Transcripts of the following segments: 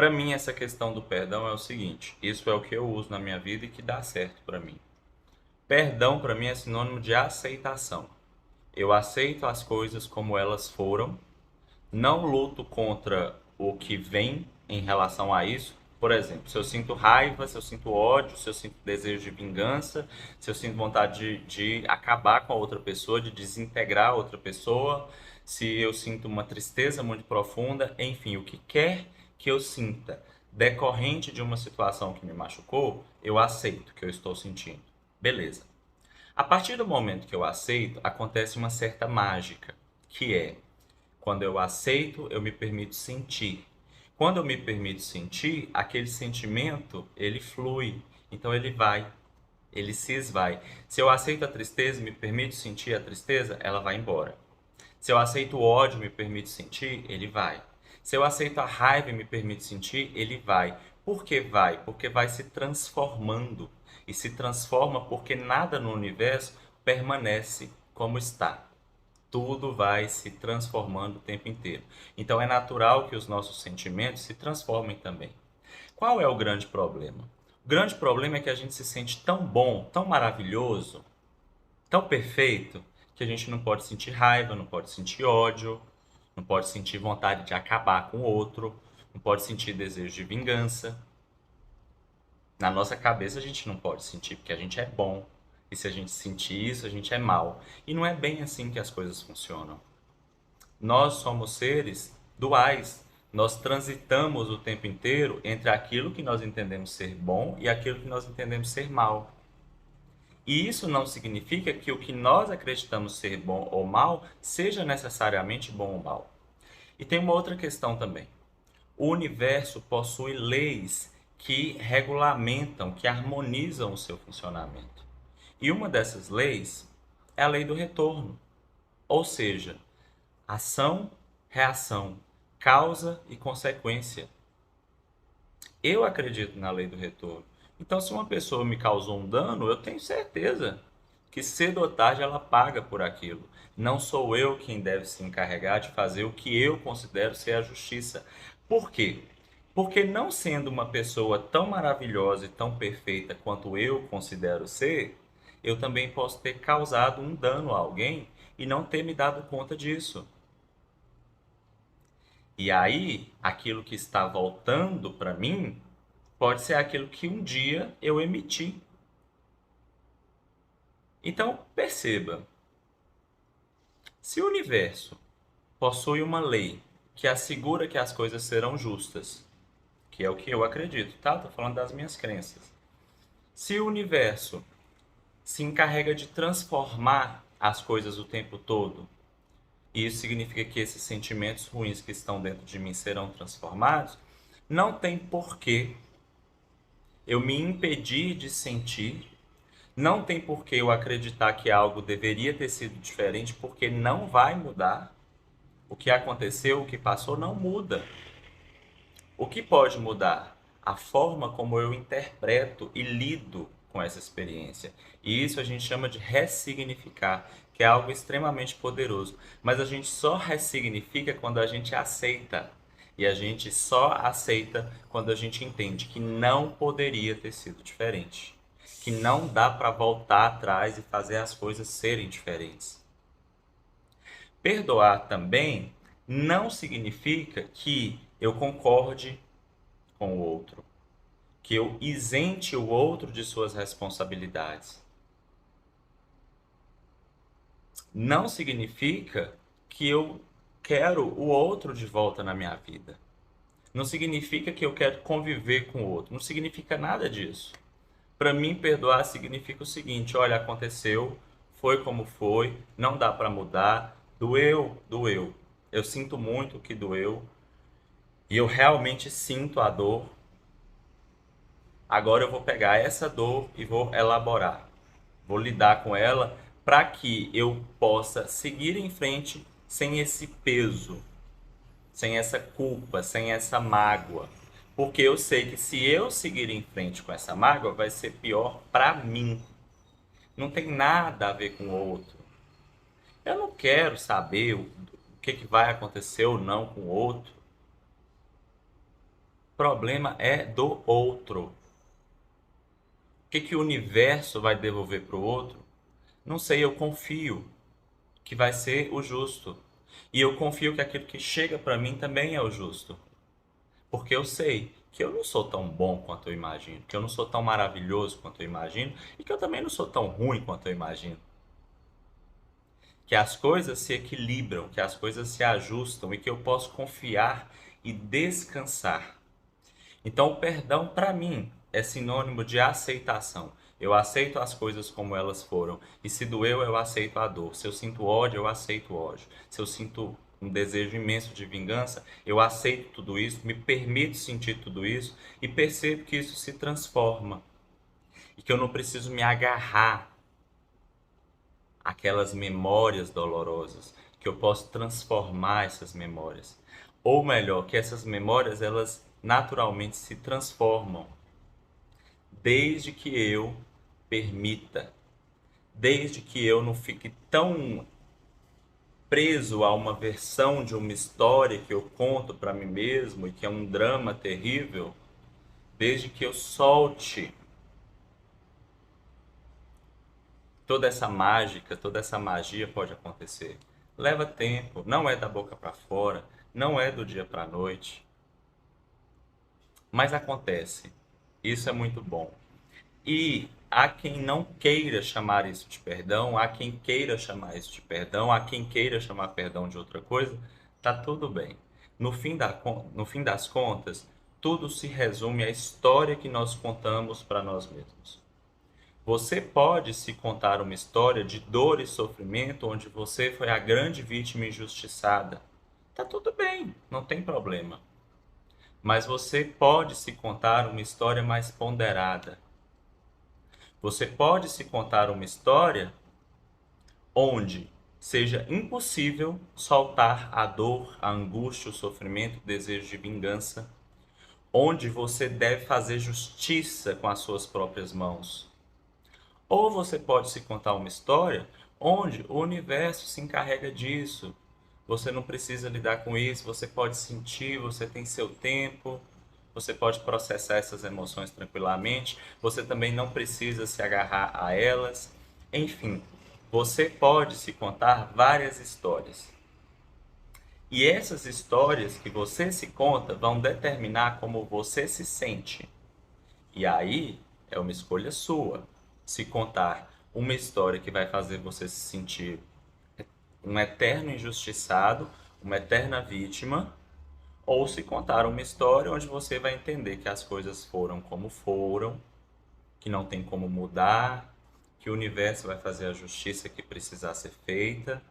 Para mim, essa questão do perdão é o seguinte: isso é o que eu uso na minha vida e que dá certo para mim. Perdão para mim é sinônimo de aceitação. Eu aceito as coisas como elas foram, não luto contra o que vem em relação a isso. Por exemplo, se eu sinto raiva, se eu sinto ódio, se eu sinto desejo de vingança, se eu sinto vontade de acabar com a outra pessoa, de desintegrar a outra pessoa, se eu sinto uma tristeza muito profunda, enfim, o que quer que eu sinta decorrente de uma situação que me machucou, eu aceito que eu estou sentindo. Beleza. A partir do momento que eu aceito, acontece uma certa mágica, que é quando eu aceito, eu me permito sentir. Quando eu me permito sentir, aquele sentimento, ele flui. Então ele vai, ele se esvai. Se eu aceito a tristeza e me permito sentir a tristeza, ela vai embora. Se eu aceito o ódio e me permito sentir, ele vai. Se eu aceito a raiva e me permito sentir, ele vai. Por que vai? Porque vai se transformando. E se transforma porque nada no universo permanece como está. Tudo vai se transformando o tempo inteiro. Então é natural que os nossos sentimentos se transformem também. Qual é o grande problema? O grande problema é que a gente se sente tão bom, tão maravilhoso, tão perfeito, que a gente não pode sentir raiva, não pode sentir ódio, não pode sentir vontade de acabar com o outro, não pode sentir desejo de vingança. Na nossa cabeça a gente não pode sentir porque a gente é bom. E se a gente sentir isso, a gente é mal. E não é bem assim que as coisas funcionam. Nós somos seres duais. Nós transitamos o tempo inteiro entre aquilo que nós entendemos ser bom e aquilo que nós entendemos ser mal. E isso não significa que o que nós acreditamos ser bom ou mal seja necessariamente bom ou mal. E tem uma outra questão também. O universo possui leis que regulamentam, que harmonizam o seu funcionamento. E uma dessas leis é a lei do retorno. Ou seja, ação, reação, causa e consequência. Eu acredito na lei do retorno. Então, se uma pessoa me causou um dano, eu tenho certeza que cedo ou tarde ela paga por aquilo. Não sou eu quem deve se encarregar de fazer o que eu considero ser a justiça. Por quê? Porque não sendo uma pessoa tão maravilhosa e tão perfeita quanto eu considero ser, eu também posso ter causado um dano a alguém e não ter me dado conta disso. E aí, aquilo que está voltando para mim pode ser aquilo que um dia eu emiti. Então, perceba, se o universo possui uma lei que assegura que as coisas serão justas, que é o que eu acredito, tá? Tô falando das minhas crenças. Se o universo se encarrega de transformar as coisas o tempo todo, e isso significa que esses sentimentos ruins que estão dentro de mim serão transformados, não tem porquê eu me impedir de sentir, não tem porquê eu acreditar que algo deveria ter sido diferente, porque não vai mudar. O que aconteceu, o que passou, não muda. O que pode mudar? A forma como eu interpreto e lido com essa experiência. E isso a gente chama de ressignificar, que é algo extremamente poderoso. Mas a gente só ressignifica quando a gente aceita. E a gente só aceita quando a gente entende que não poderia ter sido diferente. Que não dá para voltar atrás e fazer as coisas serem diferentes. Perdoar também não significa que eu concorde com o outro, que eu isente o outro de suas responsabilidades. Não significa que eu quero o outro de volta na minha vida. Não significa que eu quero conviver com o outro. Não significa nada disso. Para mim, perdoar significa o seguinte: olha, aconteceu, foi como foi, não dá para mudar, doeu, doeu. Eu sinto muito que doeu e eu realmente sinto a dor. Agora eu vou pegar essa dor e vou elaborar, vou lidar com ela para que eu possa seguir em frente sem esse peso, sem essa culpa, sem essa mágoa. Porque eu sei que se eu seguir em frente com essa mágoa, vai ser pior para mim. Não tem nada a ver com o outro. Eu não quero saber o que vai acontecer ou não com o outro. problema é do outro. O que o universo vai devolver para o outro? Não sei, eu confio que vai ser o justo. E eu confio que aquilo que chega para mim também é o justo. Porque eu sei que eu não sou tão bom quanto eu imagino, que eu não sou tão maravilhoso quanto eu imagino e que eu também não sou tão ruim quanto eu imagino. Que as coisas se equilibram, que as coisas se ajustam e que eu posso confiar e descansar. Então, o perdão para mim é sinônimo de aceitação. Eu aceito as coisas como elas foram. E se doeu, eu aceito a dor. Se eu sinto ódio, eu aceito o ódio. Se eu sinto um desejo imenso de vingança, eu aceito tudo isso, me permito sentir tudo isso e percebo que isso se transforma. E que eu não preciso me agarrar àquelas memórias dolorosas, que eu posso transformar essas memórias. Ou melhor, que essas memórias elas naturalmente se transformam desde que eu permita, desde que eu não fique tão preso a uma versão de uma história que eu conto para mim mesmo e que é um drama terrível, desde que eu solte toda essa mágica, toda essa magia pode acontecer. Leva tempo, não é da boca para fora, não é do dia para a noite, mas acontece. Isso é muito bom. E há quem não queira chamar isso de perdão, há quem queira chamar isso de perdão, há quem queira chamar perdão de outra coisa, tá tudo bem. No fim das contas, tudo se resume à história que nós contamos para nós mesmos. Você pode se contar uma história de dor e sofrimento onde você foi a grande vítima injustiçada. Tá tudo bem, não tem problema. Mas você pode se contar uma história mais ponderada. Você pode se contar uma história onde seja impossível soltar a dor, a angústia, o sofrimento, o desejo de vingança, onde você deve fazer justiça com as suas próprias mãos. Ou você pode se contar uma história onde o universo se encarrega disso. Você não precisa lidar com isso, você pode sentir, você tem seu tempo, você pode processar essas emoções tranquilamente, você também não precisa se agarrar a elas. Enfim, você pode se contar várias histórias. E essas histórias que você se conta vão determinar como você se sente. E aí é uma escolha sua. Se contar uma história que vai fazer você se sentir um eterno injustiçado, uma eterna vítima, ou se contar uma história onde você vai entender que as coisas foram como foram, que não tem como mudar, que o universo vai fazer a justiça que precisar ser feita,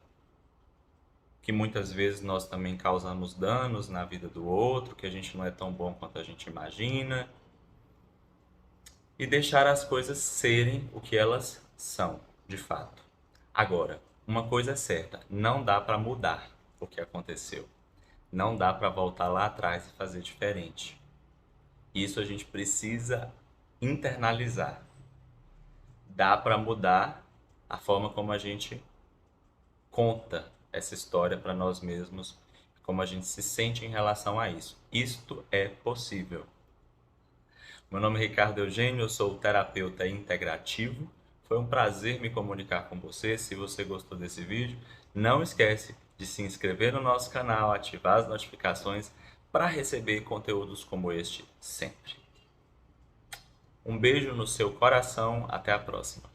que muitas vezes nós também causamos danos na vida do outro, que a gente não é tão bom quanto a gente imagina, e deixar as coisas serem o que elas são, de fato. Agora, uma coisa é certa, não dá para mudar o que aconteceu. Não dá para voltar lá atrás e fazer diferente. Isso a gente precisa internalizar. Dá para mudar a forma como a gente conta essa história para nós mesmos, como a gente se sente em relação a isso. Isto é possível. Meu nome é Ricardo Eugênio, eu sou terapeuta integrativo. Foi um prazer me comunicar com você. Se você gostou desse vídeo, não esquece de se inscrever no nosso canal, ativar as notificações para receber conteúdos como este sempre. Um beijo no seu coração, até a próxima.